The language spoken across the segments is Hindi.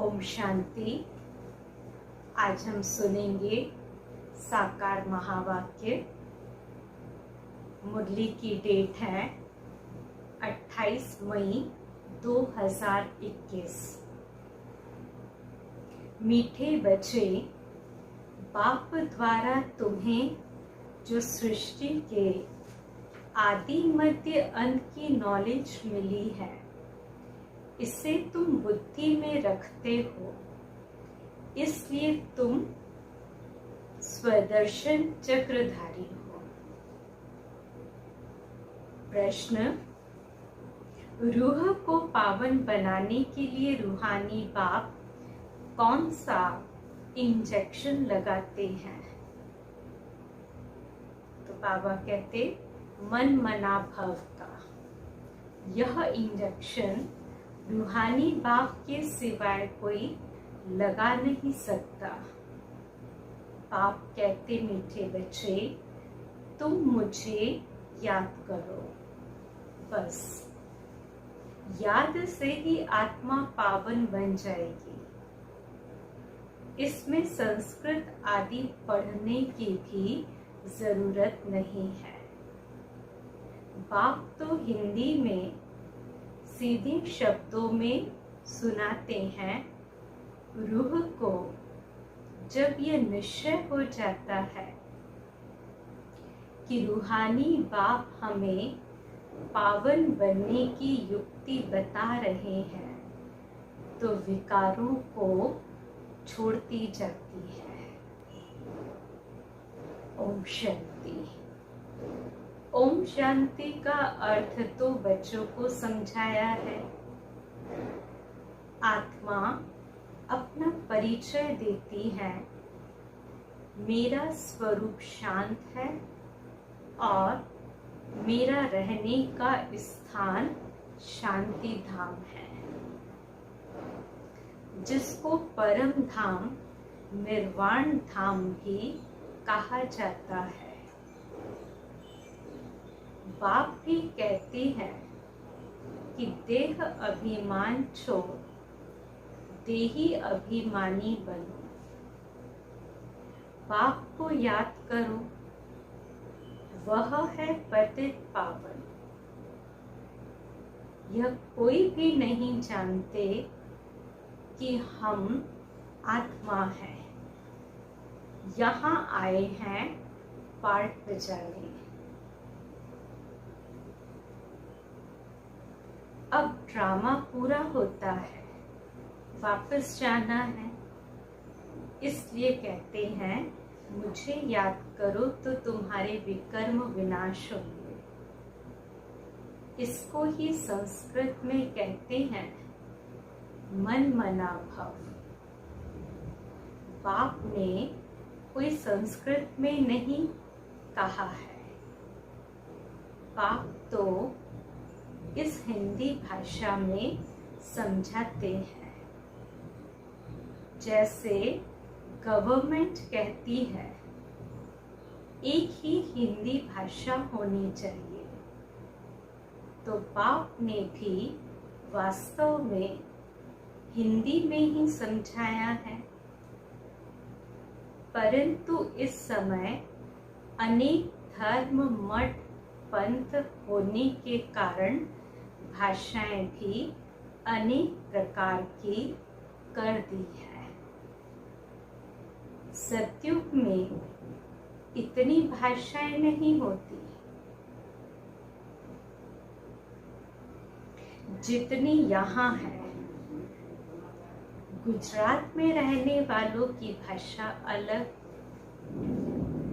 ओम शांति। आज हम सुनेंगे साकार महावाक्य। मुरली की डेट है 28 मई 2021। मीठे बच्चे, बाप द्वारा तुम्हें जो सृष्टि के आदि मध्य अंत की नॉलेज मिली है, इसे तुम बुद्धि में रखते हो, इसलिए तुम स्वदर्शन चक्रधारी हो। प्रश्न: रूह को पावन बनाने के लिए रूहानी बाप कौन सा इंजेक्शन लगाते हैं? तो बाबा कहते मन मना भव का। यह इंजेक्शन रूहानी बाप के सिवाय कोई लगा नहीं सकता। बाप कहते मीठे बच्चे, तुम मुझे याद करो। बस याद से ही आत्मा पावन बन जाएगी। इसमें संस्कृत आदि पढ़ने की भी जरूरत नहीं है। बाप तो हिंदी में सीधे शब्दों में सुनाते हैं। रूह को जब यह निश्चय हो जाता है कि रूहानी बाप हमें पावन बनने की युक्ति बता रहे हैं, तो विकारों को छोड़ती जाती है। ओम शांति। ओम शांति का अर्थ तो बच्चों को समझाया है। आत्मा अपना परिचय देती है, मेरा स्वरूप शांत है और मेरा रहने का स्थान शांति धाम है, जिसको परम धाम निर्वाण धाम भी कहा जाता है। बाप भी कहते हैं कि देह अभिमान छोड़ देही अभिमानी बनो। बाप को याद करो, वह है पतित पावन। यह कोई भी नहीं जानते कि हम आत्मा हैं, यहाँ आए हैं पाठ बजाने। अब ड्रामा पूरा होता है, वापस जाना है, इसलिए कहते हैं मुझे याद करो तो तुम्हारे विकर्म विनाश होंगे। इसको ही संस्कृत में कहते हैं मन मना भव। बाप ने कोई संस्कृत में नहीं कहा है। बाप तो इस हिंदी भाषा में समझाते हैं। जैसे गवर्नमेंट कहती है एक ही हिंदी भाषा होनी चाहिए, तो बाप ने भी वास्तव में हिंदी में ही समझाया है। परंतु इस समय अनेक धर्म मठ पंथ होने के कारण भाषाएं भी अनेक प्रकार की कर दी है। सतयुग में इतनी भाषाएं नहीं होती जितनी यहाँ है। गुजरात में रहने वालों की भाषा अलग,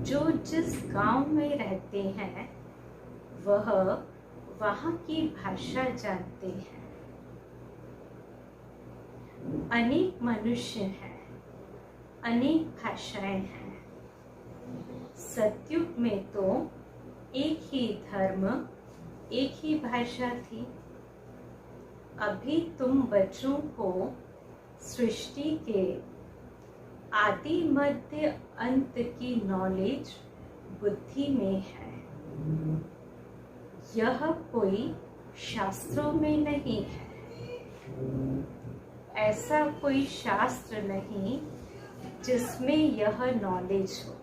जो जिस गांव में रहते हैं वह वहाँ की भाषा जानते हैं। अनेक मनुष्य हैं, अनेक भाषाएं हैं। सतयुग में तो एक ही धर्म, एक ही भाषा थी। अभी तुम बच्चों को सृष्टि के आदि मध्य अंत की नॉलेज बुद्धि में है। यह कोई शास्त्रों में नहीं है। ऐसा कोई शास्त्र नहीं जिसमें यह नॉलेज हो।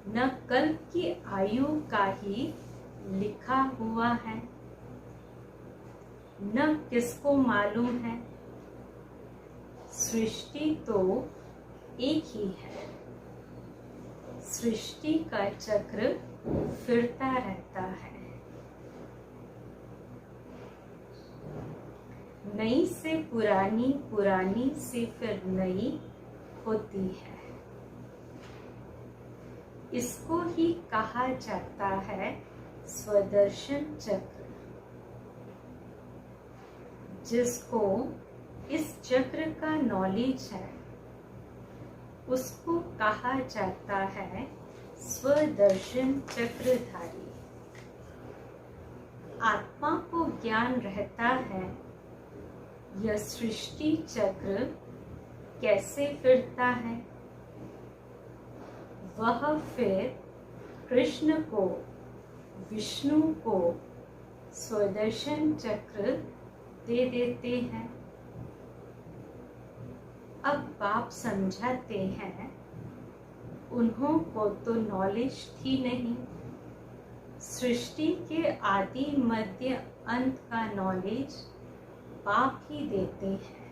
न कल्प की आयु का ही लिखा हुआ है, न किसको मालूम है। सृष्टि तो एक ही है, सृष्टि का चक्र फिरता रहता है। नई से पुरानी, पुरानी से फिर नई होती है। इसको ही कहा जाता है स्वदर्शन चक्र। जिसको इस चक्र का नॉलेज है उसको कहा जाता है स्वदर्शन चक्रधारी। आत्मा को ज्ञान रहता है यह सृष्टि चक्र कैसे फिरता है। वह फिर कृष्ण को, विष्णु को स्वदर्शन चक्र दे देते हैं। अब बाप समझाते हैं उन्हों को तो नॉलेज थी नहीं। सृष्टि के आदि मध्य अंत का नॉलेज बाप ही देते हैं।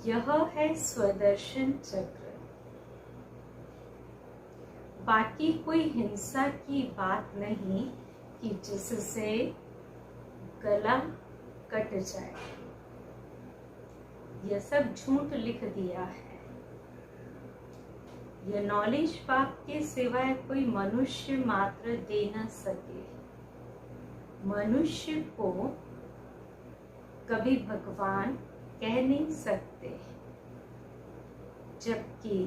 यह है स्वदर्शन चक्र। बाकी कोई हिंसा की बात नहीं कि जिससे गला कट जाए। यह सब झूठ लिख दिया है। यह नॉलेज बाप के सिवाय कोई मनुष्य मात्र दे न सके। मनुष्य को कभी भगवान कह नहीं सकते, जबकि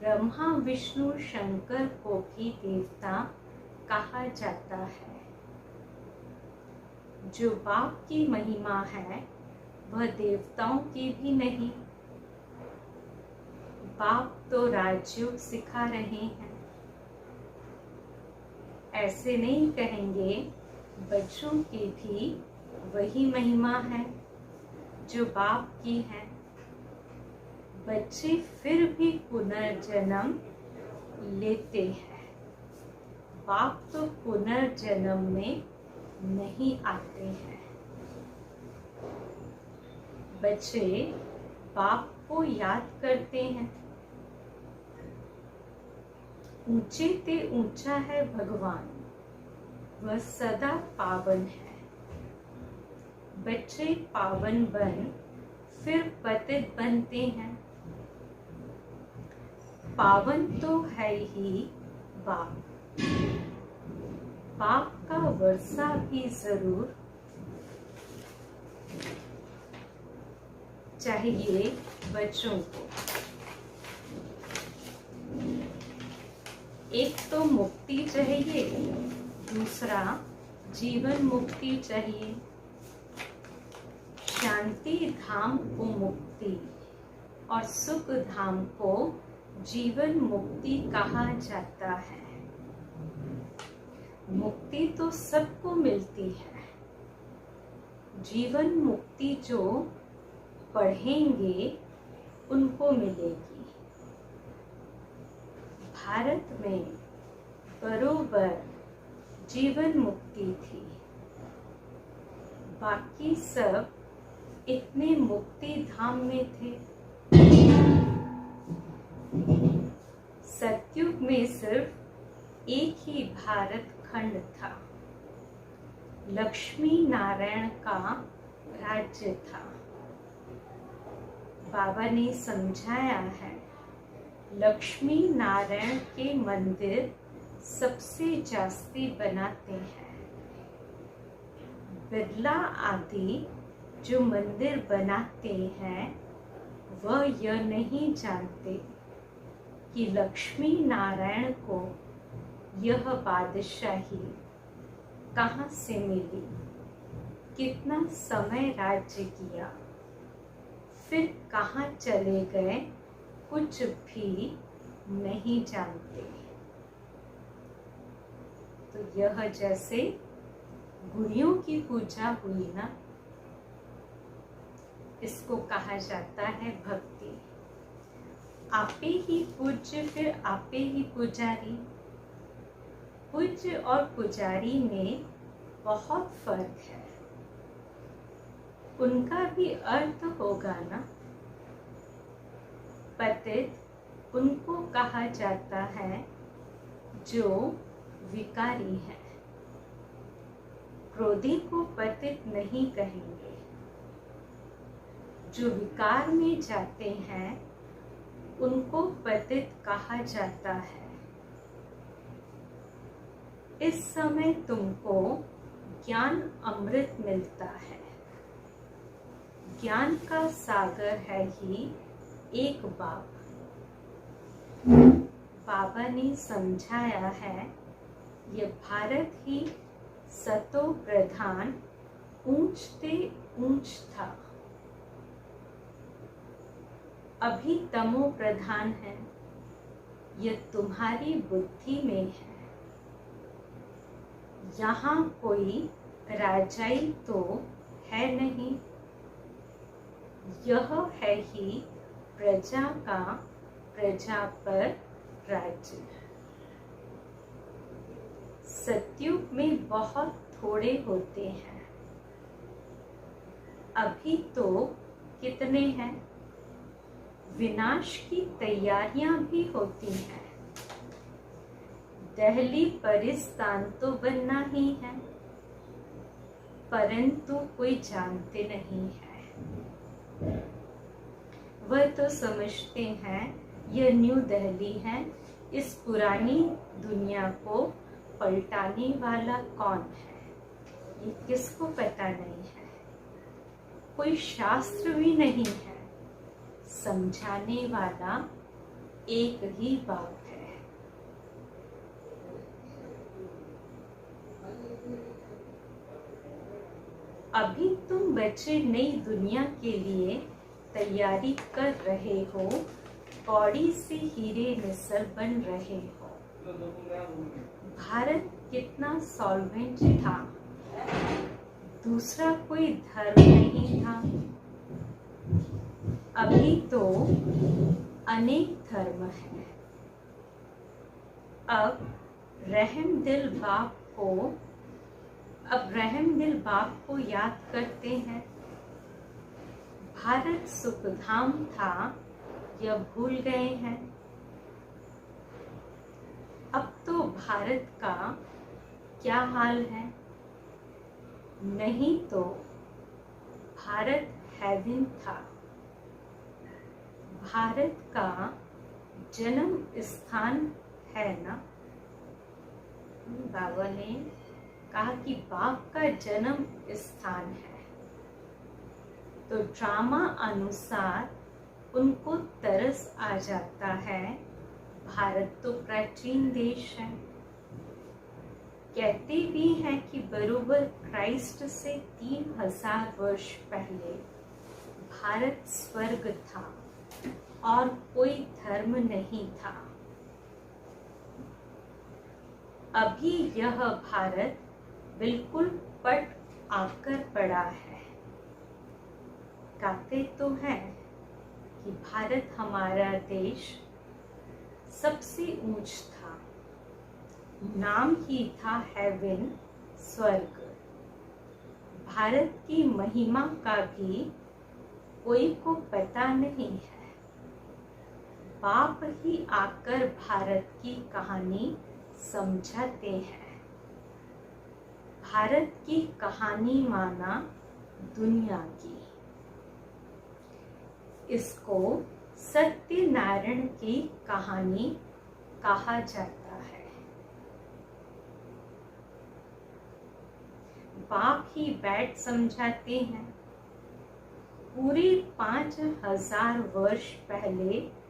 ब्रह्मा, विष्णु, शंकर को भी देवता कहा जाता है। जो बाप की महिमा है वह देवताओं की भी नहीं। बाप तो राजयोग सिखा रहे हैं। ऐसे नहीं कहेंगे बच्चों की भी वही महिमा है जो बाप की है। बच्चे फिर भी पुनर्जन्म लेते हैं। बाप तो पुनर्जन्म में नहीं आते हैं। बच्चे बाप को याद करते हैं। ऊंचे ते ऊंचा है भगवान, वह सदा पावन है। बच्चे पावन बन फिर पतित बनते हैं। पावन तो है ही बाप। बाप का वर्षा भी जरूर चाहिए बच्चों को। एक तो मुक्ति चाहिए, दूसरा जीवन मुक्ति चाहिए। शांति धाम को मुक्ति और सुख धाम को जीवन मुक्ति कहा जाता है। मुक्ति तो सबको मिलती है। जीवन मुक्ति जो पढ़ेंगे उनको मिलेगी। भारत में बरोबर जीवन मुक्ति थी। बाकी सब इतने मुक्ति धाम में थे। सतयुग में सिर्फ एक ही भारत खंड था। लक्ष्मी नारायण का राज्य था। बाबा ने समझाया है लक्ष्मी नारायण के मंदिर सबसे जास्ती बनाते हैं। बिरला आदि जो मंदिर बनाते हैं वह यह नहीं जानते कि लक्ष्मी नारायण को यह बादशाही कहाँ से मिली, कितना समय राज्य किया, फिर कहाँ चले गए, कुछ भी नहीं जानते। तो यह जैसे गुड़ियों की पूजा हुई ना, इसको कहा जाता है भक्ति। आपे ही पूज्य फिर आपे ही पुजारी। पूज्य और पुजारी में बहुत फर्क है। उनका भी अर्थ होगा ना। पतित उनको कहा जाता है जो विकारी है। क्रोधी को पतित नहीं कहेंगे। जो विकार में जाते हैं उनको पतित कहा जाता है। इस समय तुमको ज्ञान अमृत मिलता है। ज्ञान का सागर है ही एक बाप। बाबा ने समझाया है ये भारत ही सतो प्रधान ऊंचते ऊंच था। अभी तमो प्रधान है। यह तुम्हारी बुद्धि में है। यहाँ कोई राजाई तो है नहीं। यह है ही प्रजा का प्रजा पर राज्य। सतयुग में बहुत थोड़े होते हैं। अभी तो कितने हैं। विनाश की तैयारियां भी होती हैं। दहली परिस्तान तो बनना ही है, परंतु कोई जानते नहीं है। वह तो समझते हैं यह न्यू दिल्ली है। इस पुरानी दुनिया को पलटाने वाला कौन है ये किसको पता नहीं है। कोई शास्त्र भी नहीं है। समझाने वाला एक ही बाप है। अभी तुम बच्चे नई दुनिया के लिए तैयारी कर रहे हो। कौड़ी से हीरे निसर बन रहे हो। भारत कितना सॉल्वेंट था। दूसरा कोई धर्म नहीं था। अभी तो अनेक धर्म हैं। अब रहम दिल बाप को याद करते हैं। भारत सुखधाम था यह भूल गए हैं। अब तो भारत का क्या हाल है। नहीं तो भारत हेवन था। भारत का जन्म स्थान है ना। बाबा ने कहा कि बाप का जन्म स्थान है। तो ड्रामा अनुसार उनको तरस आ जाता है। भारत तो प्राचीन देश है। कहते भी हैं कि बरोबर क्राइस्ट से 3000 वर्ष पहले भारत स्वर्ग था और कोई धर्म नहीं था। अभी यह भारत बिल्कुल पट आकर पड़ा है। कहते तो हैं कि भारत हमारा देश सबसे ऊंच था। नाम ही था हेवन, स्वर्ग। भारत की महिमा का भी कोई को पता नहीं है। बाप ही आकर भारत की कहानी समझाते हैं। भारत की कहानी माना दुनिया की। इसको सत्यनारायण की कहानी कहा जाता है। बाप ही बैठ समझाते हैं। पूरे 5000 वर्ष पहले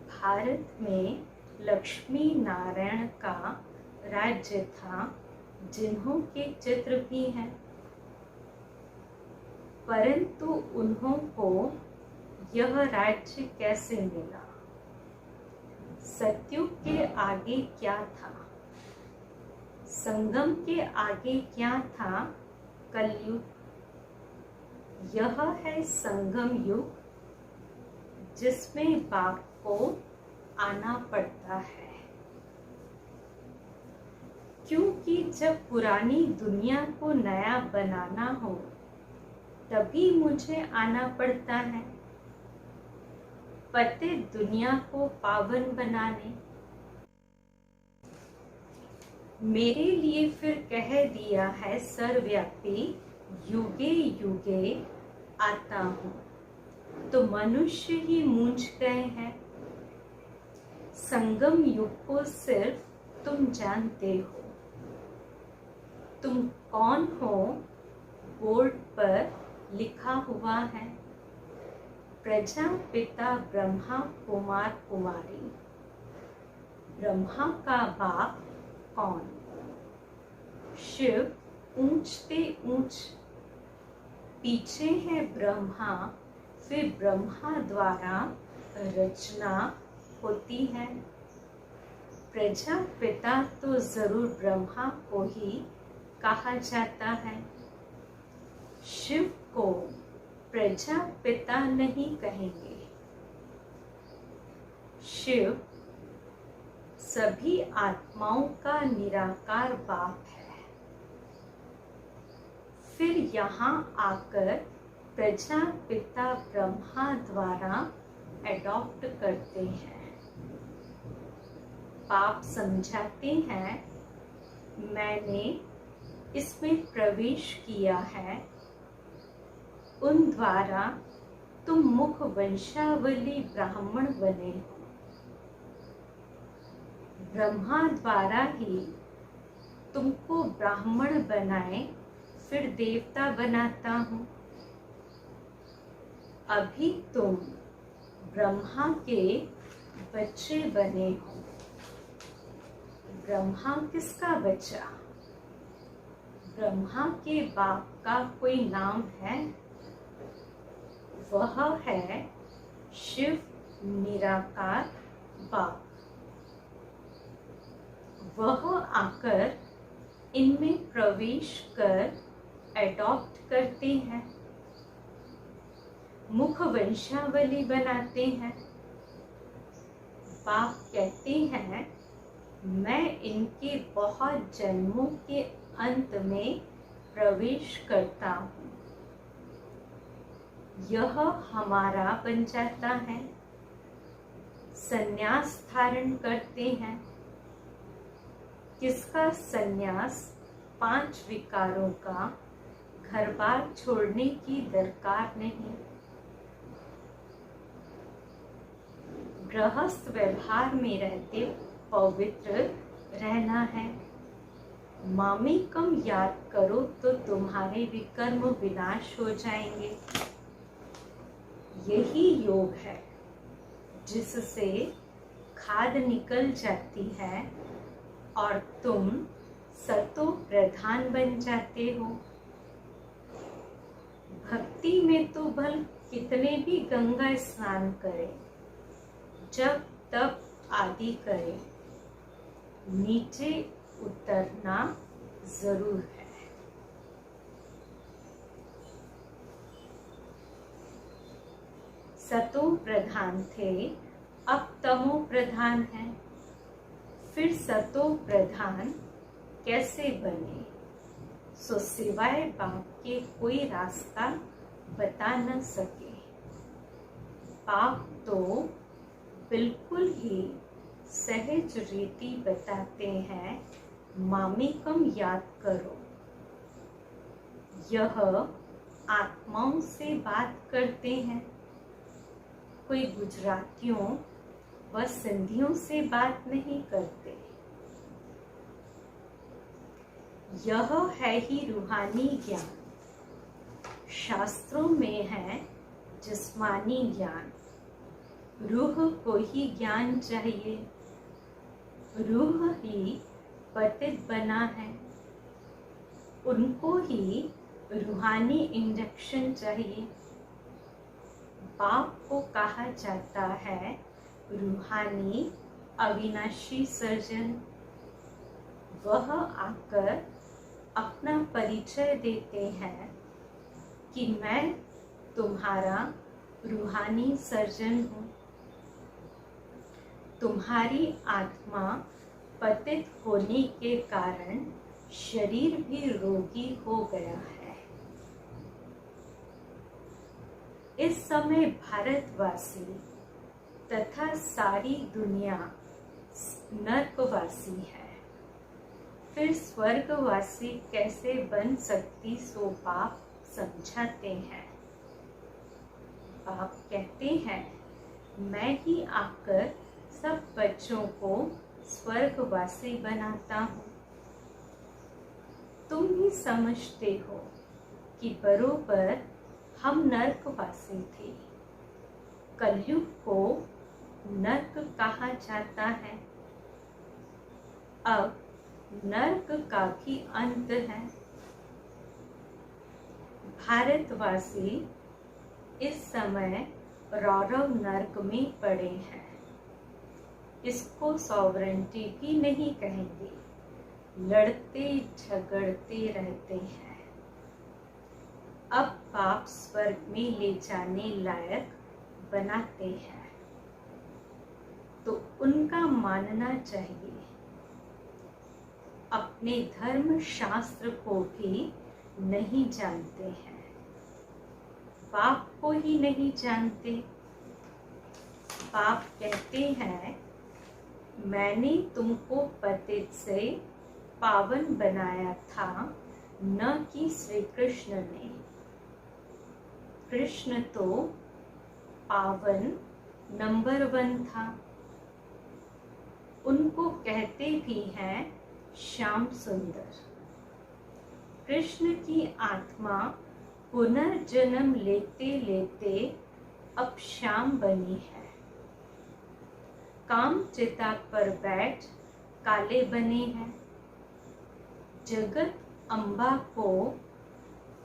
भारत में लक्ष्मी नारायण का राज्य था, जिन्हों के चित्र भी हैं। परंतु उन्हों को यह राज्य कैसे मिला। सतयुग के आगे क्या था। संगम के आगे क्या था। कलयुग। यह है संगम युग, जिसमें बाप को आना पड़ता है, क्योंकि जब पुरानी दुनिया को नया बनाना हो तभी मुझे आना पड़ता है, पतित दुनिया को पावन बनाने। मेरे लिए फिर कह दिया है सर्वव्यापी, युगे युगे आता हूँ, तो मनुष्य ही मूंझ गए हैं। संगम युग को सिर्फ तुम जानते हो। तुम कौन हो बोर्ड पर लिखा हुआ है, प्रजापिता ब्रह्मा कुमार कुमारी। ब्रह्मा का बाप कौन? शिव ऊंचते ऊंच, पीछे है ब्रह्मा, फिर ब्रह्मा द्वारा रचना होती है। प्रजापिता तो जरूर ब्रह्मा को ही कहा जाता है, शिव को प्रजापिता नहीं कहेंगे। शिव सभी आत्माओं का निराकार बाप है। फिर यहाँ आकर प्रजापिता ब्रह्मा द्वारा एडॉप्ट करते हैं। बाप समझाते हैं, मैंने इसमें प्रवेश किया है, उन द्वारा तुम मुख वंशावली ब्राह्मण बने हो। ब्रह्मा द्वारा ही तुमको ब्राह्मण बनाए, फिर देवता बनाता हूँ। अभी तुम ब्रह्मा के बच्चे बने हो। ब्रह्मा किसका बच्चा? ब्रह्मा के बाप का कोई नाम है? वह है शिव निराकार बाप। वह आकर इनमें प्रवेश कर एडॉप्ट करते हैं, मुख वंशावली बनाते हैं। बाप कहते हैं, मैं इनके बहुत जन्मों के अंत में प्रवेश करता हूँ। यह हमारा बन जाता है। संन्यास धारण करते हैं। किसका संन्यास? 5 विकारों का, घर बार छोड़ने की दरकार नहीं। गृहस्थ व्यवहार में रहते पवित्र रहना है। मामेकम याद करो तो तुम्हारे विकर्म विनाश हो जाएंगे। यही योग है जिससे खाद निकल जाती है और तुम सतो प्रधान बन जाते हो। भक्ति में तो भल कितने भी गंगा स्नान करें, जब तप आदि करें, नीचे उतरना जरूर है। सतो प्रधान थे, अब तमो प्रधान है। फिर सतो प्रधान कैसे बने? सो सिवाय बाप के कोई रास्ता बता न सके। बाप तो बिल्कुल ही सहज रीति बताते हैं, मामेकम याद करो। यह आत्माओं से बात करते हैं। कोई गुजरातियों व सिंधियों से बात नहीं करते। यह है ही रूहानी ज्ञान। शास्त्रों में है जिस्मानी ज्ञान। रूह को ही ज्ञान चाहिए। रूह ही पतित बना है, उनको ही रूहानी इंजेक्शन चाहिए। बाप को कहा जाता है रूहानी अविनाशी सर्जन। वह आकर अपना परिचय देते हैं कि मैं तुम्हारा रूहानी सर्जन हूँ। तुम्हारी आत्मा पतित होने के कारण शरीर भी रोगी हो गया है। इस समय भारतवासी तथा सारी दुनिया नरकवासी है। फिर स्वर्गवासी कैसे बन सकती, सो बाप समझाते हैं। बाप कहते हैं, मैं ही आकर सब बच्चों को स्वर्गवासी बनाता हूँ। तुम भी समझते हो कि बरोबर हम नरकवासी थे। कलयुग को नरक कहा जाता है। अब नरक का भी अंत है। भारतवासी इस समय रौरव नरक में पड़े हैं। इसको सॉवरेंटी भी नहीं कहेंगे, लड़ते झगड़ते रहते हैं। अब पाप स्वर्ग में ले जाने लायक बनाते हैं, तो उनका मानना चाहिए। अपने धर्म शास्त्र को भी नहीं जानते हैं, पाप को ही नहीं जानते। पाप कहते हैं, मैंने तुमको पतित से पावन बनाया था, न कि श्री कृष्ण ने। कृष्ण तो पावन नंबर 1 था। उनको कहते भी हैं श्याम सुंदर। कृष्ण की आत्मा पुनर्जन्म लेते लेते अब श्याम बनी है। काम चिता पर बैठ काले बने हैं। जगत अम्बा को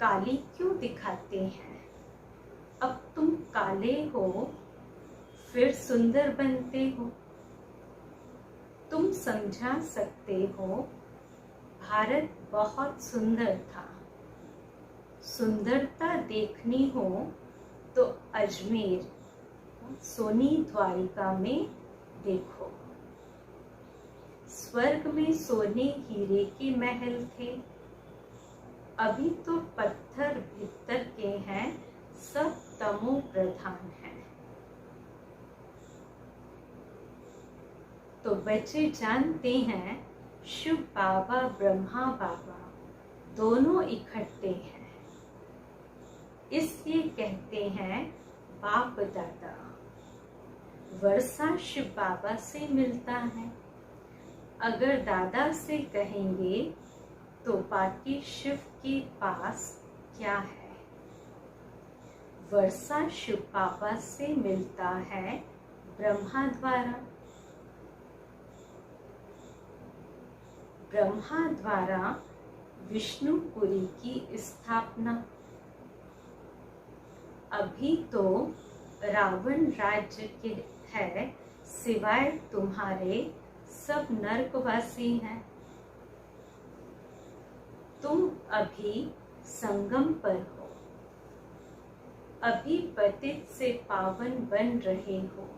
काली क्यों दिखाते हैं? अब तुम काले हो, फिर सुंदर बनते हो। तुम समझा सकते हो, भारत बहुत सुंदर था। सुंदरता देखनी हो तो अजमेर सोनी द्वारिका में देखो। स्वर्ग में सोने हीरे के महल थे, अभी तो पत्थर भीतर के हैं, सब तमो प्रधान हैं। तो बच्चे जानते हैं, शिव बाबा ब्रह्मा बाबा दोनों इकट्ठे हैं। इसलिए कहते हैं बाप दादा। वर्षा शिव बाबा से मिलता है। अगर दादा से कहेंगे तो बाकी शिव के पास क्या है? वर्षा शिव बाबा से मिलता है ब्रह्मा द्वारा। ब्रह्मा द्वारा विष्णुपुरी की स्थापना। अभी तो रावण राज्य के है, सिवाय तुम्हारे सब नरकवासी हैं। तुम अभी संगम पर हो, अभी पतित से पावन बन रहे हो,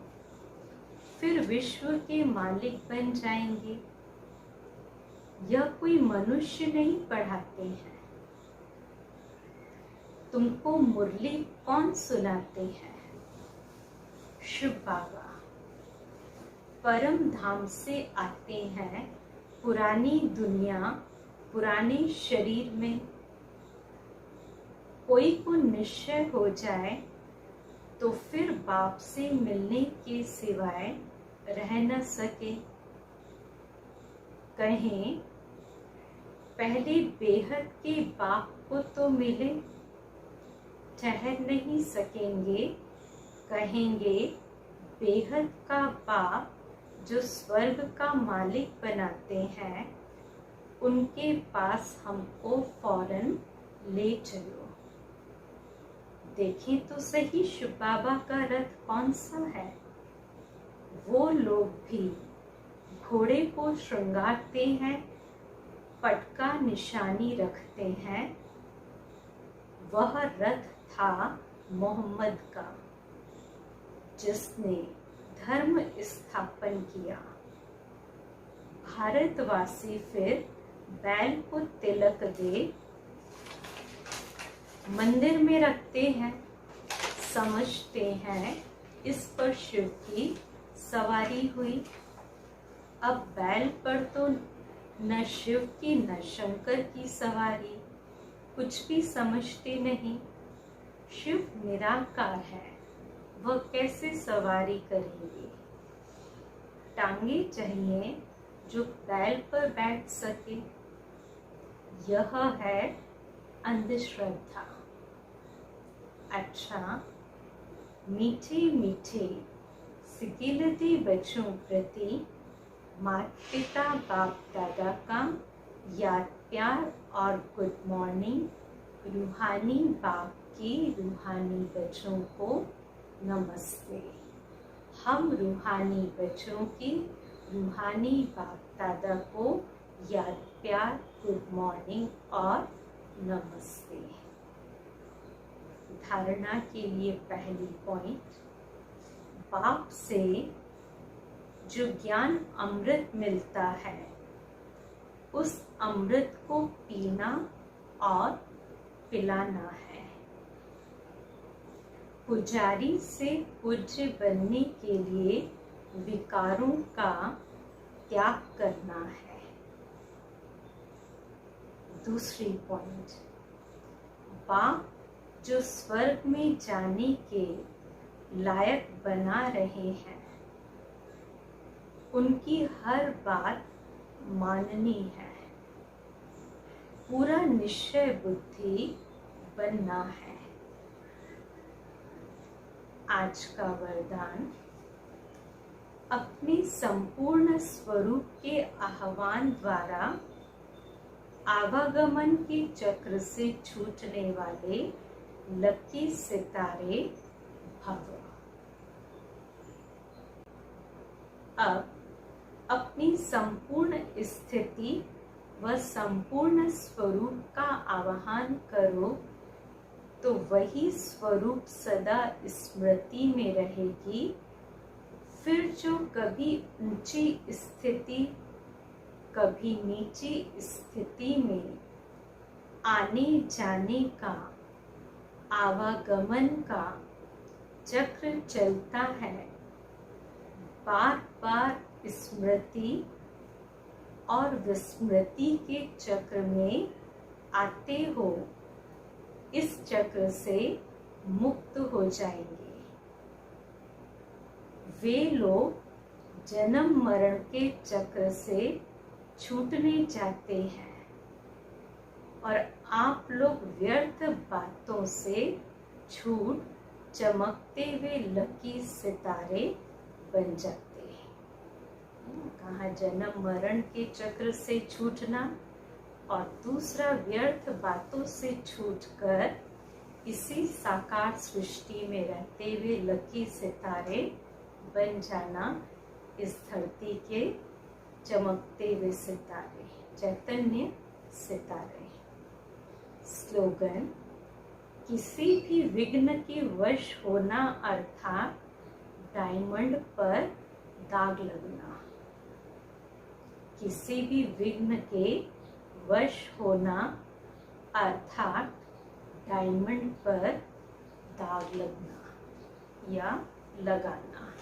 फिर विश्व के मालिक बन जाएंगे। यह कोई मनुष्य नहीं पढ़ाते हैं। तुमको मुरली कौन सुनाते हैं? शिव बाबा। परम धाम से आते हैं, पुरानी दुनिया पुराने शरीर में। कोई को निश्चय हो जाए तो फिर बाप से मिलने के सिवाय रह न सके। कहें पहले बेहद के बाप को तो मिले, ठहर नहीं सकेंगे। कहेंगे बेहद का बाप जो स्वर्ग का मालिक बनाते हैं, उनके पास हमको फौरन ले चलो। देखें तो सही शिव बाबा का रथ कौन सा है। वो लोग भी घोड़े को श्रृंगारते हैं, पटका निशानी रखते हैं। वह रथ था मोहम्मद का, जिसने धर्म स्थापन किया। भारतवासी फिर बैल को तिलक दे मंदिर में रखते हैं, समझते हैं इस पर शिव की सवारी हुई। अब बैल पर तो न शिव की न शंकर की सवारी, कुछ भी समझते नहीं। शिव निराकार है, वह कैसे सवारी करेंगे? टांगे चाहिए जो बैल पर बैठ सके। यह है अंधश्रद्धा। अच्छा, मीठे मीठे सिकिलते बच्चों प्रति माता पिता बाप दादा का याद प्यार और गुड मॉर्निंग। रूहानी बाप की रूहानी बच्चों को नमस्ते। हम रूहानी बच्चों की रूहानी बाप दादा को याद प्यार, गुड मॉर्निंग और नमस्ते। धारणा के लिए पहली पॉइंट, बाप से जो ज्ञान अमृत मिलता है उस अमृत को पीना और पिलाना है। पुजारी से पूज्य बनने के लिए विकारों का त्याग करना है। दूसरी पॉइंट, बाप जो स्वर्ग में जाने के लायक बना रहे हैं, उनकी हर बात माननी है। पूरा निश्चय बुद्धि बनना है। आज का वरदान, अपने संपूर्ण स्वरूप के आह्वान द्वारा आवागमन के चक्र से छूटने वाले लकी सितारे भव। अब अपनी संपूर्ण स्थिति व संपूर्ण स्वरूप का आवाहन करो तो वही स्वरूप सदा स्मृति में रहेगी। फिर जो कभी ऊंची स्थिति कभी नीची स्थिति में आने जाने का, आवागमन का चक्र चलता है, बार बार स्मृति और विस्मृति के चक्र में आते हो, इस चक्र से मुक्त हो जाएंगे। वे लोग जन्म मरण के चक्र से छूटने जाते हैं और आप लोग व्यर्थ बातों से छूट चमकते हुए लकी सितारे बन जाते हैं। कहा जन्म मरण के चक्र से छूटना और दूसरा व्यर्थ बातों से छूटकर इसी साकार सृष्टि में रहते हुए लकी सितारे बन जाना। इस धरती के चमकते हुए सितारे, चैतन्य सितारे। स्लोगन, किसी भी विघ्न के वश होना अर्थात डायमंड पर दाग लगना। किसी भी विघ्न के वश होना अर्थात डायमंड पर दाग लगना या लगाना।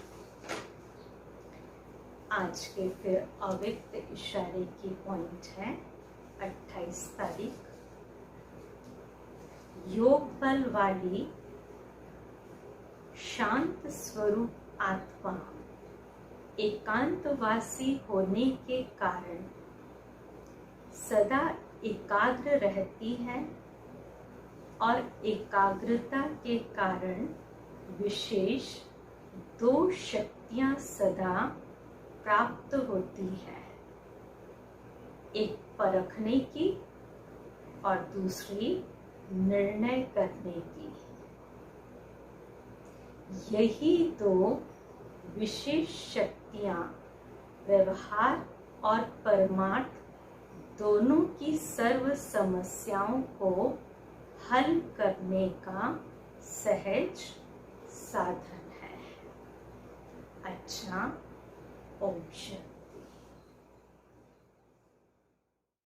आज के फिर अव्यक्त इशारे की पॉइंट है 28 तारीख। योग बल वाली शांत स्वरूप आत्मा एकांतवासी होने के कारण सदा एकाग्र रहती है और एकाग्रता के कारण विशेष दो शक्तियां सदा प्राप्त होती है, एक परखने की और दूसरी निर्णय करने की। यही दो विशेष शक्तियां व्यवहार और परमार्थ दोनों की सर्व समस्याओं को हल करने का सहज साधन है। अच्छा, ओम शांति।